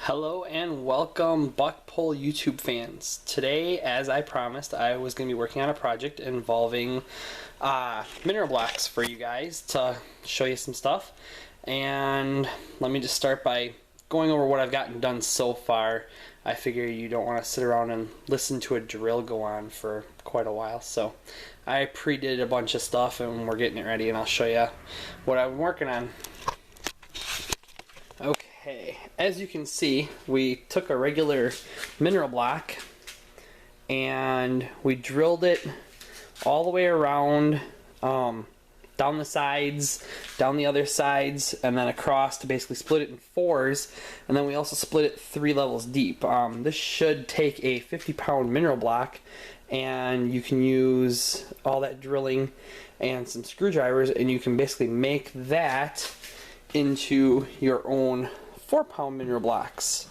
Hello and welcome, BuckPole YouTube fans. Today, as I promised, I was going to be working on a project involving mineral blocks for you guys to show you some stuff. And let me just start by going over what I've gotten done so far. I figure you don't want to sit around and listen to a drill go on for quite a while. So I pre-did a bunch of stuff and we're getting it ready, and I'll show you what I'm working on. Okay, as you can see, we took a regular mineral block and we drilled it all the way around, down the sides, down the other sides, and then across to basically split it in fours. And then we also split it 3 levels deep. This should take a 50-pound mineral block, and you can use all that drilling and some screwdrivers, and you can basically make that into your own 4-pound mineral blocks.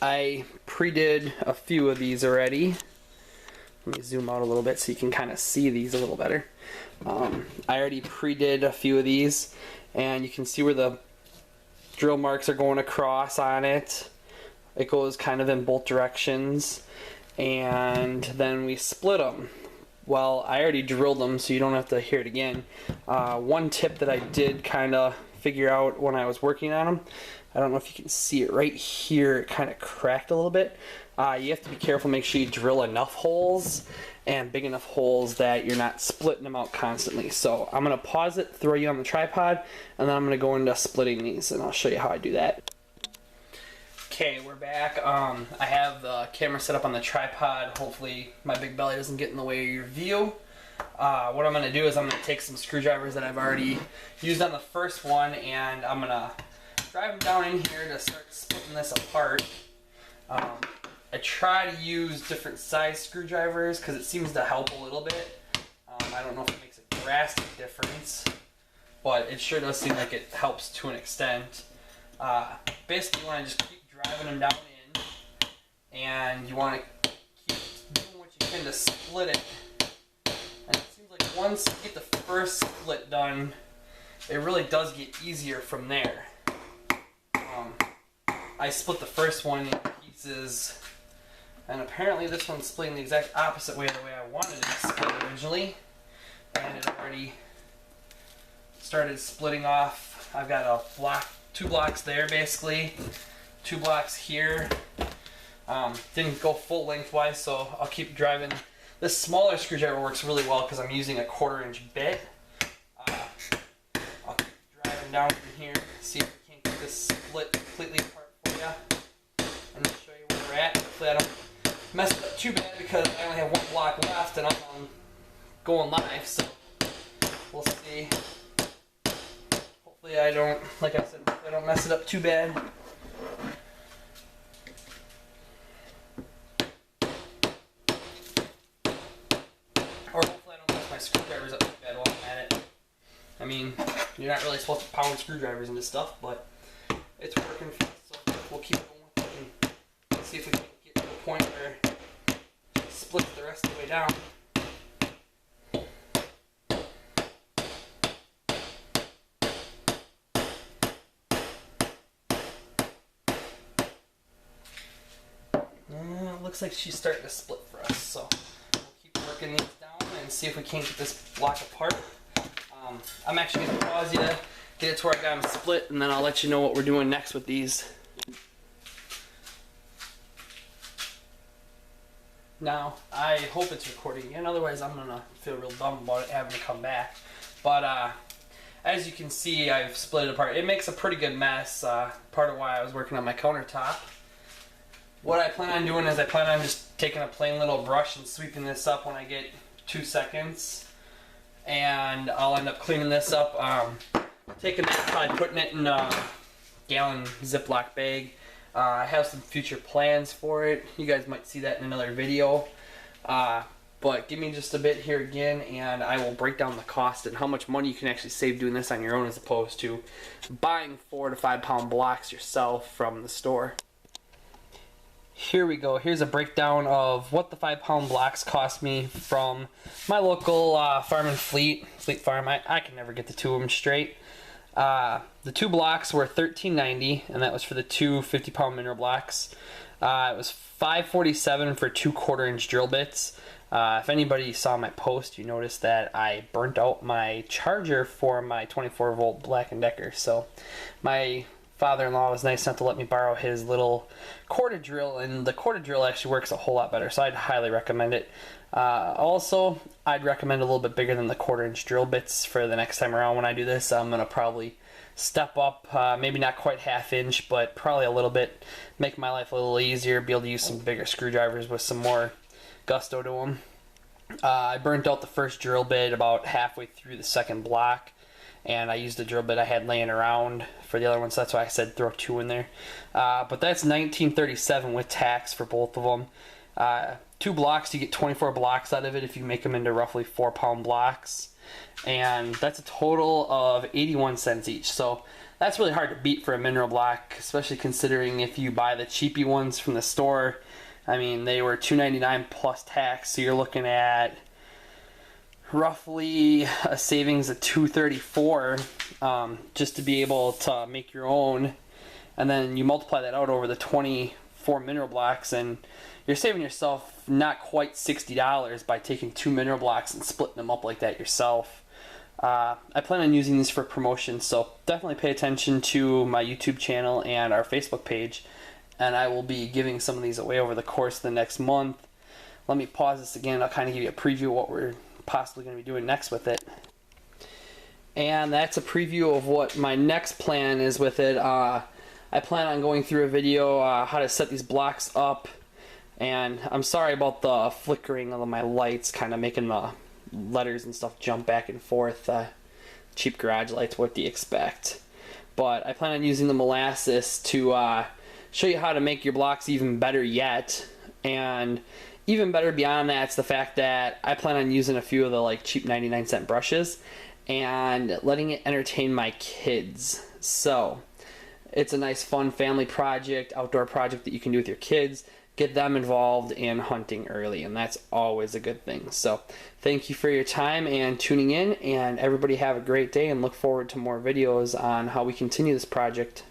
I pre-did a few of these already. Let me zoom out a little bit so you can kind of see these a little better. I already pre-did a few of these, and you can see where the drill marks are going across on it. It goes kind of in both directions, and then we split them. Well, I already drilled them, so you don't have to hear it again. One tip that I did kind of figure out when I was working on them, I don't know if you can see it right here, it kind of cracked a little bit. You have to be careful, make sure you drill enough holes and big enough holes that you're not splitting them out constantly. So I'm going to pause it, throw you on the tripod, and then I'm going to go into splitting these, and I'll show you how I do that. Okay, we're back. I have the camera set up on the tripod. Hopefully my big belly doesn't get in the way of your view. What I'm going to do is I'm going to take some screwdrivers that I've already used on the first one, and I'm going to drive them down in here to start splitting this apart. I try to use different size screwdrivers because it seems to help a little bit. I don't know if it makes a drastic difference, but it sure does seem like it helps to an extent. Basically, you want to just keep driving them down in, and you want to keep doing what you can to split it. And it seems like once you get the first split done, it really does get easier from there. I split the first one in pieces, and apparently this one's splitting the exact opposite way the way I wanted it to split originally, and it already started splitting off. I've got a block, 2 blocks there basically, 2 blocks here. Didn't go full lengthwise, so I'll keep driving. This smaller screwdriver works really well because I'm using a 1/4-inch bit. I'll keep driving down in here, see if we can't get this split completely apart for you, and then show you where we're at. Hopefully I don't mess it up too bad because I only have 1 block left and I'm going live, so we'll see. Hopefully I don't, like I said, I don't mess it up too bad. Or hopefully I don't mess my screwdrivers up too bad while I'm at it. I mean, you're not really supposed to pound screwdrivers into stuff, but it's working for us, so we'll keep going with it and see if we can get to a point where it splits the rest of the way down. It looks like she's starting to split for us, so we'll keep working these down and see if we can't get this block apart. I'm actually going to pause you to get it to where I got them split, and then I'll let you know what we're doing next with these. Now, I hope it's recording again, otherwise I'm going to feel real dumb about it having to come back. But as you can see, I've split it apart. It makes a pretty good mess, part of why I was working on my countertop. What I plan on doing is I plan on just taking a plain little brush and sweeping this up when I get 2 seconds. And I'll end up cleaning this up, taking that, probably putting it in a gallon Ziploc bag. I have some future plans for it. You guys might see that in another video. But give me just a bit here again, and I will break down the cost and how much money you can actually save doing this on your own as opposed to buying 4 to 5 pound blocks yourself from the store. Here we go. Here's a breakdown of what the 5-pound blocks cost me from my local farm and fleet farm. I can never get the 2 of them straight. The two blocks were $13.90, and that was for the two 50-pound mineral blocks. It was $5.47 for 2 1/4-inch drill bits. If anybody saw my post, you noticed that I burnt out my charger for my 24-volt Black & Decker. So my father-in-law was nice enough to let me borrow his little corded drill, and the corded drill actually works a whole lot better, so I'd highly recommend it. Also, I'd recommend a little bit bigger than the 1/4-inch drill bits for the next time around when I do this. I'm going to probably step up, maybe not quite 1/2 inch, but probably a little bit, make my life a little easier, be able to use some bigger screwdrivers with some more gusto to them. I burnt out the first drill bit about halfway through the second block, and I used the drill bit I had laying around for the other one, so that's why I said throw 2 in there. But that's $19.37 with tax for both of them. 2 blocks, you get 24 blocks out of it if you make them into roughly 4-pound blocks, and that's a total of 81 cents each. So that's really hard to beat for a mineral block, especially considering if you buy the cheapy ones from the store. I mean, they were $2.99 plus tax, so you're looking at roughly a savings of $2.34 just to be able to make your own. And then you multiply that out over the 24 mineral blocks, and you're saving yourself not quite $60 by taking 2 mineral blocks and splitting them up like that yourself. I plan on using these for promotion, so definitely pay attention to my YouTube channel and our Facebook page, and I will be giving some of these away over the course of the next month. Let me pause this again. I'll kind of give you a preview of what we're possibly going to be doing next with it. And that's a preview of what my next plan is with it. I plan on going through a video how to set these blocks up, and I'm sorry about the flickering of my lights, kind of making the letters and stuff jump back and forth. Cheap garage lights, what do you expect? But I plan on using the molasses to show you how to make your blocks even better yet. And even better beyond that, it's the fact that I plan on using a few of the like cheap 99-cent brushes and letting it entertain my kids. So it's a nice fun family project, outdoor project that you can do with your kids. Get them involved in hunting early, and that's always a good thing. So thank you for your time and tuning in, and everybody have a great day, and look forward to more videos on how we continue this project.